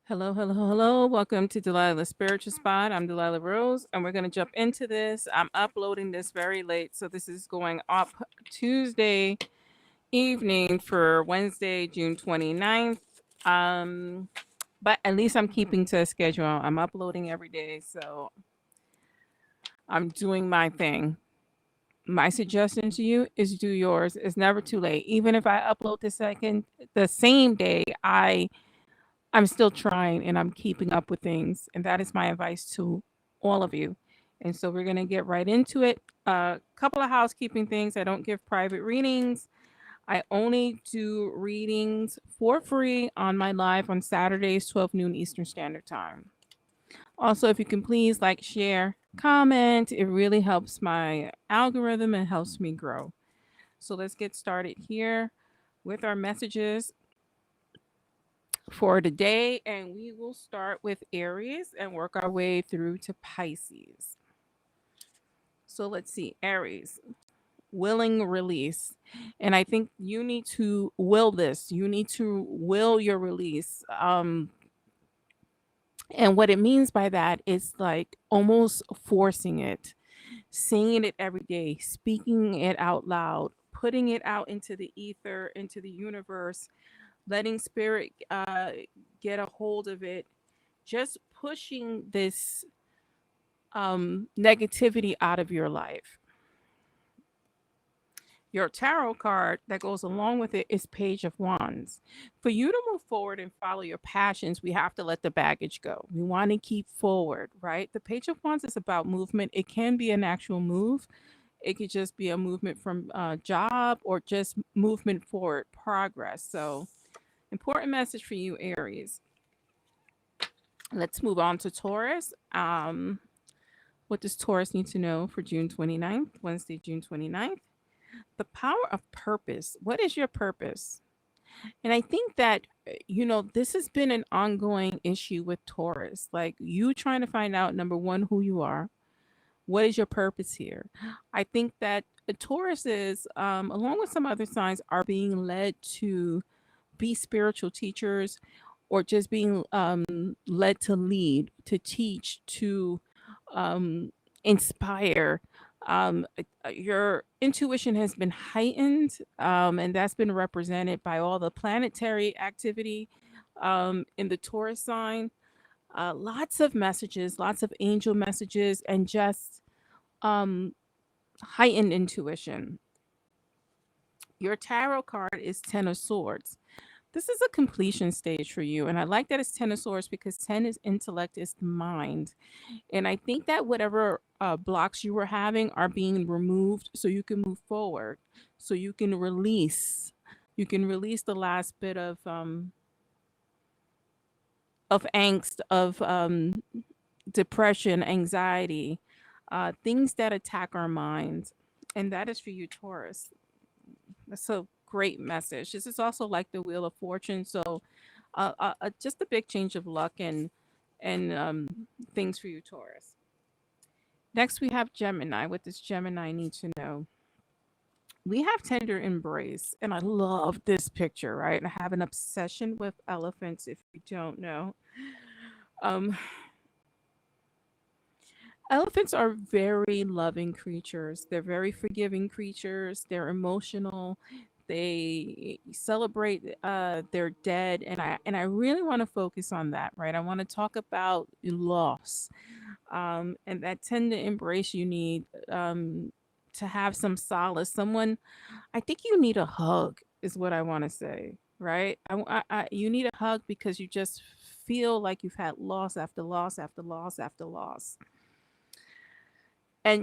Hello, hello, hello. Welcome to Delilah Spiritual Spot. I'm Delilah Rose, and we're going to jump into this. I'm uploading this very late, so this is going up Tuesday evening for Wednesday, June 29th. Um, but at least I'm keeping to a schedule. I'm uploading every day, so I'm doing my thing. My suggestion to you is do yours. It's never too late. Even if I upload the same day, I'm still trying and I'm keeping up with things. And that is my advice to all of you. And so we're going to get right into it. A couple of housekeeping things. I don't give private readings. I only do readings for free on my live on Saturdays, 12 noon Eastern Standard Time. Also, if you can please like, share, comment, it really helps my algorithm and helps me grow. So let's get started here with our messages for today, and we will start with Aries and work our way through to Pisces. So let's see, Aries, willing release. And I think you need to will this. You need to will your release. And what it means by that is like almost forcing it, saying it every day, speaking it out loud, putting it out into the ether, into the universe, letting spirit get a hold of it, just pushing this negativity out of your life. Your tarot card that goes along with it is Page of Wands. For you to move forward and follow your passions, we have to let the baggage go. We want to keep forward, right? The Page of Wands is about movement. It can be an actual move. It could just be a movement from a job or just movement forward, progress. So, important message for you, Aries. Let's move on to Taurus. What does Taurus need to know for June 29th, Wednesday, June 29th? The power of purpose. What is your purpose? And I think that, this has been an ongoing issue with Taurus. Like you trying to find out, number one, who you are. What is your purpose here? I think that Taurus is, along with some other signs, are being led to be spiritual teachers or just being led to lead, to teach, to um, inspire. Your intuition has been heightened, and that's been represented by all the planetary activity in the Taurus sign. Lots of messages, lots of angel messages, and just um, heightened intuition. Your tarot card is Ten of Swords. This is a completion stage for you. And I like that it's 10 of swords because 10 is intellect, is the mind. And I think that whatever blocks you were having are being removed so you can move forward, so you can release. You can release the last bit of angst, of depression, anxiety, things that attack our minds. And that is for you, Taurus. That's a great message. This is also like the Wheel of Fortune. So just a big change of luck and things for you, Taurus. Next, we have Gemini. What does Gemini need to know? We have tender embrace, and I love this picture. Right, I have an obsession with elephants. If you don't know, um, elephants are very loving creatures. They're very forgiving creatures. They're emotional. They celebrate their dead, and I really want to focus on that. Right, I want to talk about loss, and that tender embrace you need to have some solace. Someone, I think you need a hug, is what I want to say. Right, you need a hug because you just feel like you've had loss after loss after loss after loss, and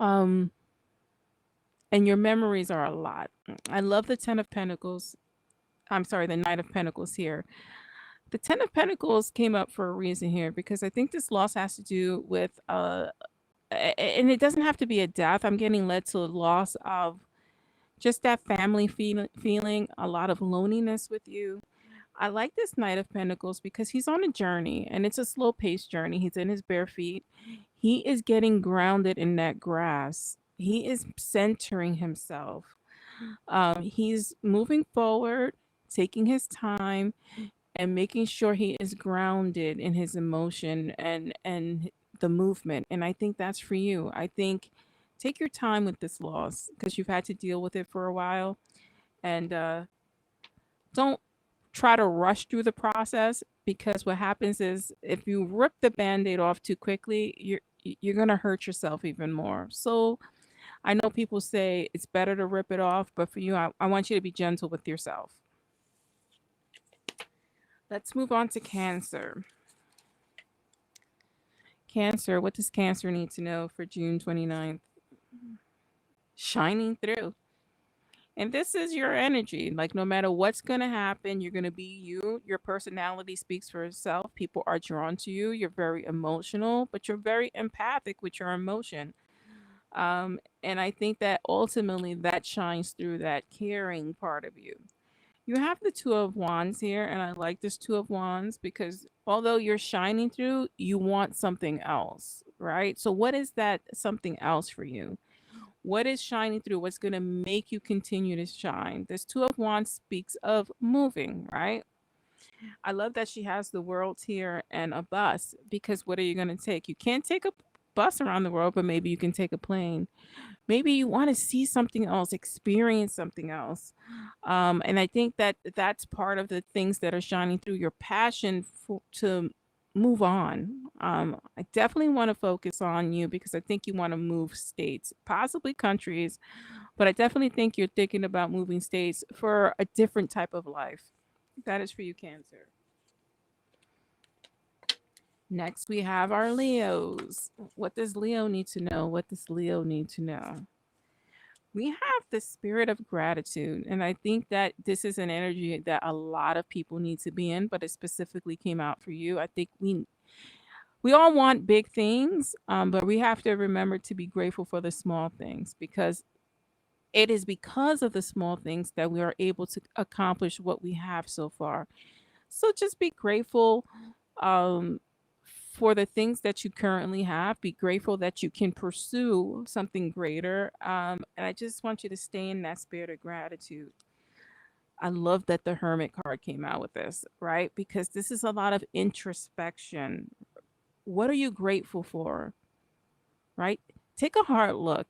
um your memories are a lot. I love the 10 of pentacles. I'm sorry, the Knight of Pentacles here. The 10 of Pentacles came up for a reason here because I think this loss has to do with and it doesn't have to be a death. I'm getting led to a loss of just that family feeling, a lot of loneliness with you. I like this Knight of Pentacles because he's on a journey and it's a slow paced journey. He's in his bare feet. He is getting grounded in that grass. He is centering himself. He's moving forward, taking his time, and making sure he is grounded in his emotion and the movement. And I think that's for you. I think take your time with this loss because you've had to deal with it for a while, and don't try to rush through the process, because what happens is if you rip the band-aid off too quickly, you're going to hurt yourself even more. So I know people say it's better to rip it off, but for you, I want you to be gentle with yourself. Let's move on to Cancer. Cancer, what does Cancer need to know for June 29th? Shining through. And this is your energy. Like, no matter what's going to happen, you're going to be you. Your personality speaks for itself. People are drawn to you. You're very emotional, but you're very empathic with your emotion. And I think that ultimately that shines through that caring part of you. You have the Two of Wands here, and I like this Two of Wands because although you're shining through, you want something else, right? So, what is that something else for you? What is shining through? What's going to make you continue to shine? This Two of Wands speaks of moving, right? I love that she has the world here and a bus, because what are you going to take? You can't take a bus around the world, but maybe you can take a plane. Maybe you want to see something else, experience something else. And I think that that's part of the things that are shining through your passion to move on. I definitely want to focus on you because I think you want to move states, possibly countries, but I definitely think you're thinking about moving states for a different type of life. That is for you, Cancer. Next, we have our Leos. What does Leo need to know? What does Leo need to know? We have the spirit of gratitude. And I think that this is an energy that a lot of people need to be in, but it specifically came out for you. I think we all want big things, but we have to remember to be grateful for the small things, because it is because of the small things that we are able to accomplish what we have so far. So just be grateful, um, for the things that you currently have. Be grateful that you can pursue something greater. And I just want you to stay in that spirit of gratitude. I love that the Hermit card came out with this, right? Because this is a lot of introspection. What are you grateful for, right? Take a hard look.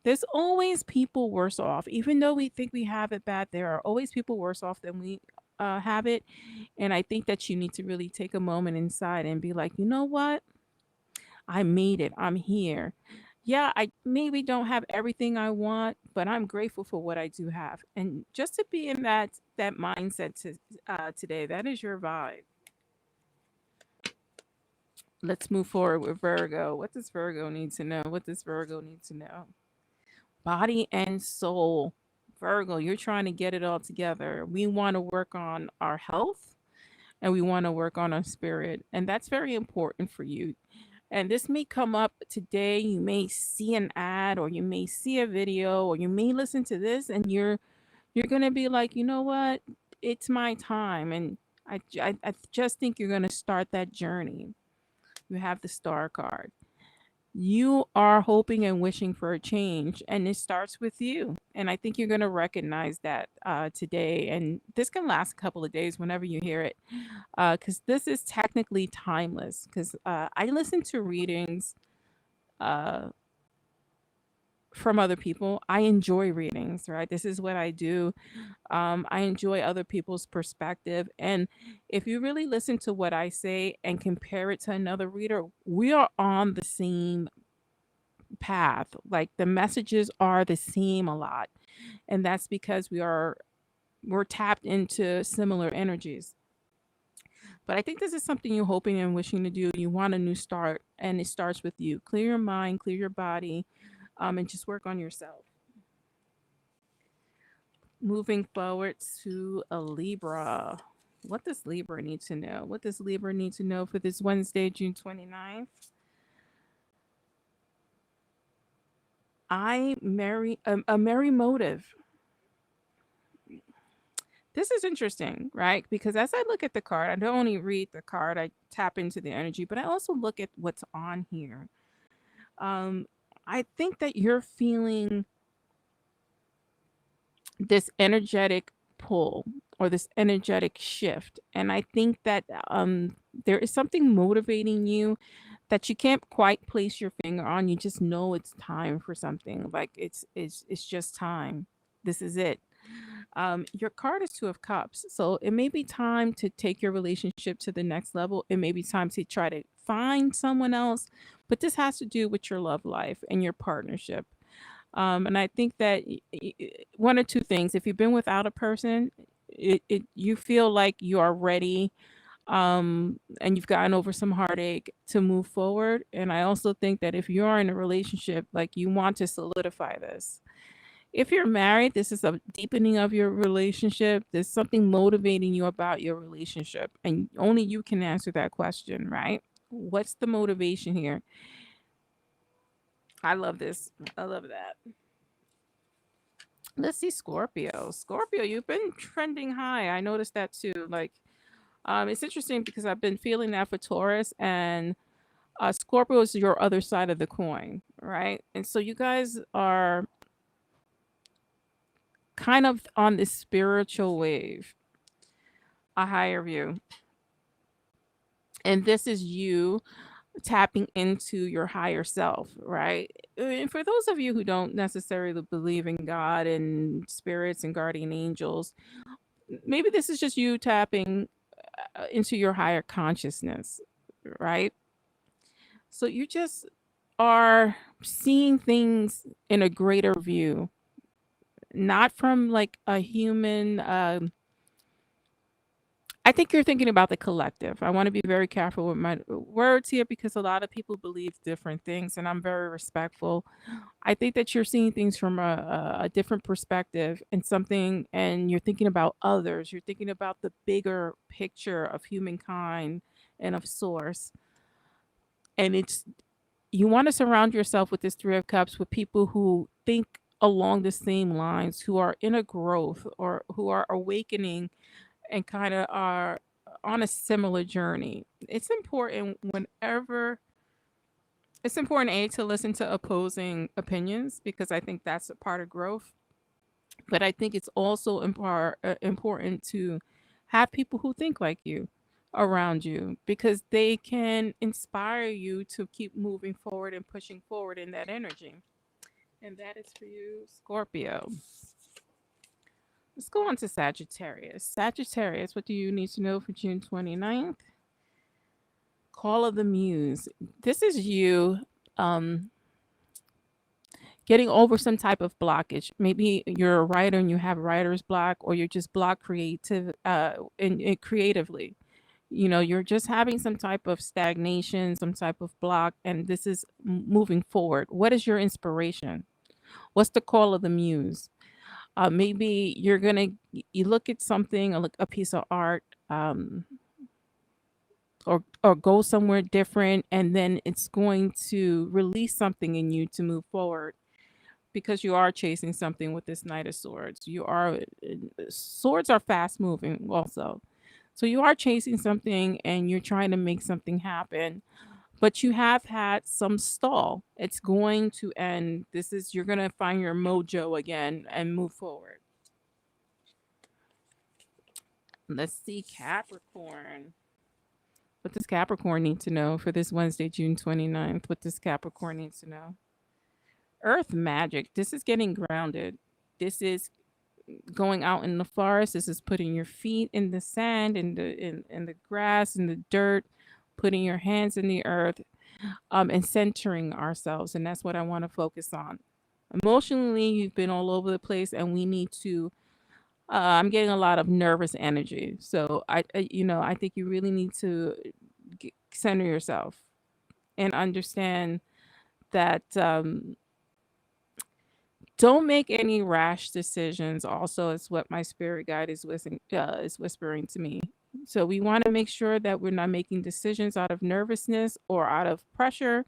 There's always people worse off. Even though we think we have it bad, there are always people worse off than we have it. And I think that you need to really take a moment inside and be like, you know what? I made it. I'm here. Yeah, I maybe don't have everything I want, but I'm grateful for what I do have. And just to be in that mindset today, that is your vibe. Let's move forward with Virgo. What does Virgo need to know? What does Virgo need to know? Body and soul. Virgo, you're trying to get it all together. We want to work on our health and we want to work on our spirit. And that's very important for you. And this may come up today. You may see an ad, or you may see a video, or you may listen to this, and you're gonna be like, you know what? It's my time. And I just think you're gonna start that journey. You have the star card. You are hoping and wishing for a change, and it starts with you. And I think you're going to recognize that today. And this can last a couple of days whenever you hear it, because this is technically timeless. Because I listen to readings uh, from other people. I enjoy readings, right? This is what I do. I enjoy other people's perspective. And if you really listen to what I say and compare it to another reader, we are on the same path. Like, the messages are the same a lot. And that's because we're tapped into similar energies. But I think this is something you're hoping and wishing to do. You want a new start, and it starts with you. Clear your mind, clear your body, and just work on yourself. Moving forward to a Libra. What does Libra need to know? What does Libra need to know for this Wednesday, June 29th? A merry motive. This is interesting, right? Because as I look at the card, I don't only read the card, I tap into the energy, but I also look at what's on here. Um, I think that you're feeling this energetic pull. or this energetic shift. And I think that there is something motivating you that you can't quite place your finger on. You just know it's time for something. Like it's just time. This is it. Your card is Two of Cups, so it may be time to take your relationship to the next level. It may be time to try to find someone else, but this has to do with your love life and your partnership. And I think that one or two things: if you've been without a person, you feel like you are ready, and you've gotten over some heartache to move forward. And I also think that if you're in a relationship, like you want to solidify this. If you're married, this is a deepening of your relationship. There's something motivating you about your relationship, and only you can answer that question, right? What's the motivation here? I love this. I love that. Let's see, Scorpio. Scorpio, you've been trending high. I noticed that too. Like, it's interesting because I've been feeling that for Taurus, and Scorpio is your other side of the coin, right? And so you guys are kind of on this spiritual wave, a higher view. And this is you tapping into your higher self, right? And for those of you who don't necessarily believe in God and spirits and guardian angels, maybe this is just you tapping into your higher consciousness, right? So you just are seeing things in a greater view, not from like a human. I think you're thinking about the collective. I want to be very careful with my words here because a lot of people believe different things, and I'm very respectful. I think that you're seeing things from a different perspective and something, and you're thinking about others. You're thinking about the bigger picture of humankind and of source. And it's you want to surround yourself with this Three of Cups with people who think along the same lines, who are in a growth or who are awakening and kind of are on a similar journey. It's important A to listen to opposing opinions because I think that's a part of growth. But I think it's also important to have people who think like you around you because they can inspire you to keep moving forward and pushing forward in that energy. And that is for you, Scorpio. Let's go on to Sagittarius. Sagittarius, what do you need to know for June 29th? Call of the Muse. This is you um, getting over some type of blockage. Maybe you're a writer and you have writer's block, or you're just blocked creatively. You know, you're just having some type of stagnation, some type of block, and this is moving forward. What is your inspiration? What's the call of the muse? Maybe you're gonna you look at something, a piece of art, or go somewhere different, and then it's going to release something in you to move forward because you are chasing something with this Knight of Swords. Swords are fast moving also. So you are chasing something and you're trying to make something happen, but you have had some stall. It's going to end. You're going to find your mojo again and move forward. Let's see, Capricorn. What does Capricorn need to know for this Wednesday, June 29th? What does Capricorn need to know? Earth magic. This is getting grounded. This is going out in the forest. This is putting your feet in the sand, in the grass, in the dirt, putting your hands in the earth, and centering ourselves. And that's what I want to focus on. Emotionally, you've been all over the place, and we need to. I'm getting a lot of nervous energy, so I think you really need to center yourself and understand that don't make any rash decisions. Also, it's what my spirit guide is whispering to me. So we want to make sure that we're not making decisions out of nervousness or out of pressure.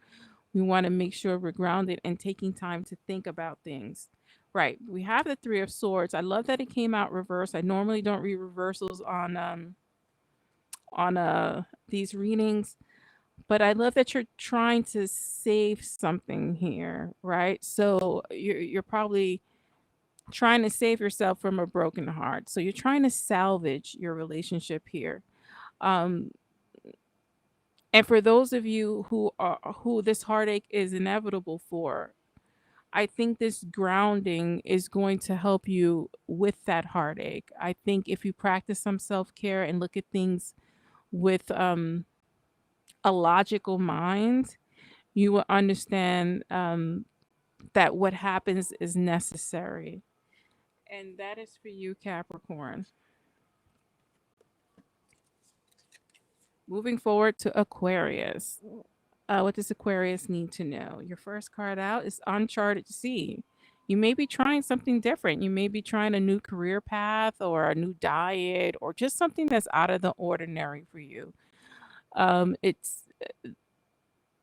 We want to make sure we're grounded and taking time to think about things. Right. We have the Three of Swords. I love that it came out reversed. I normally don't read reversals on these readings, but I love that you're trying to save something here, right? So you're probably trying to save yourself from a broken heart. So you're trying to salvage your relationship here. Um, and for those of you who this heartache is inevitable for, I think this grounding is going to help you with that heartache. I think if you practice some self-care and look at things with a logical mind, you will understand that what happens is necessary. And that is for you, Capricorn. Moving forward to Aquarius. What does Aquarius need to know? Your first card out is Uncharted Sea. You may be trying something different. You may be trying a new career path or a new diet or just something that's out of the ordinary for you. It's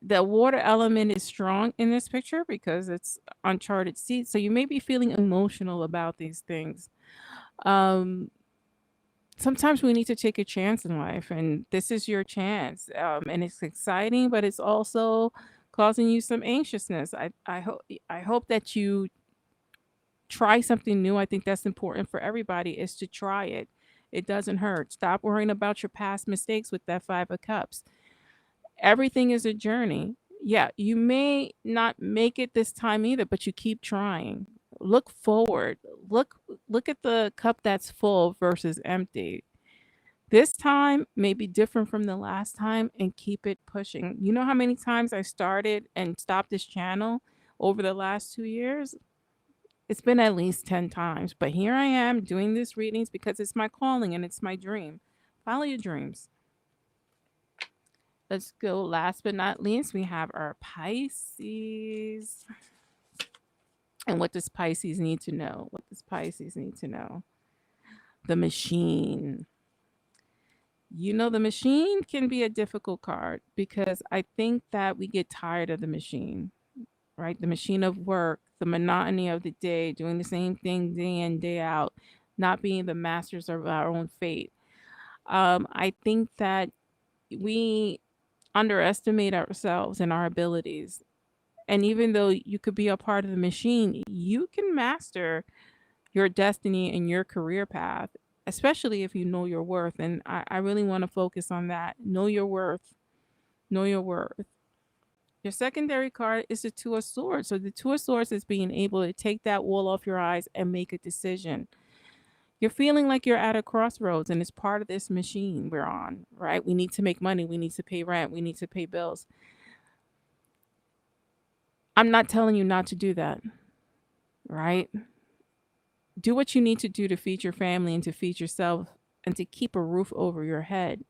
the water element is strong in this picture because it's uncharted sea. So you may be feeling emotional about these things. Um, Sometimes we need to take a chance in life, and this is your chance. And it's exciting, but it's also causing you some anxiousness. I hope that you try something new. I think that's important for everybody is to try it. It doesn't hurt. Stop worrying about your past mistakes with that 5 of cups. Everything is a journey. Yeah, you may not make it this time either, but you keep trying. Look forward. Look at the cup that's full versus empty. This time may be different from the last time and keep it pushing. You know how many times I started and stopped this channel over the last 2 years? It's been at least 10 times, but here I am doing these readings because it's my calling and it's my dream. Follow your dreams. Let's go. Last but not least, we have our Pisces. And what does Pisces need to know? What does Pisces need to know? The machine. You know, the machine can be a difficult card because I think that we get tired of the machine, right? The machine of work, the monotony of the day, doing the same thing day in, day out, not being the masters of our own fate. I think that we underestimate ourselves and our abilities. And even though you could be a part of the machine, you can master your destiny and your career path, especially if you know your worth. And I really want to focus on that. Know your worth. Know your worth. Your secondary card is the Two of Swords. So the Two of Swords is being able to take that wool off your eyes and make a decision. You're feeling like you're at a crossroads and it's part of this machine we're on, right? We need to make money. We need to pay rent. We need to pay bills. I'm not telling you not to do that, right? Do what you need to do to feed your family and to feed yourself and to keep a roof over your head.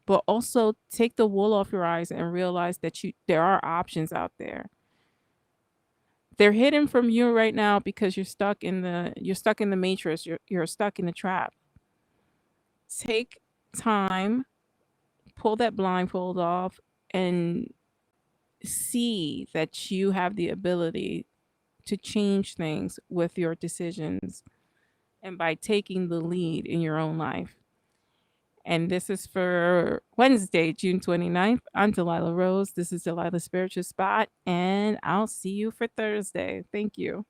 But also take the wool off your eyes and realize that there are options out there. They're hidden from you right now because you're stuck in the matrix. You're stuck in the trap. Take time, pull that blindfold off and see that you have the ability to change things with your decisions and by taking the lead in your own life. And this is for Wednesday, June 29th. I'm Delilah Rose. This is Delilah's Spiritual Spot, and I'll see you for Thursday. Thank you.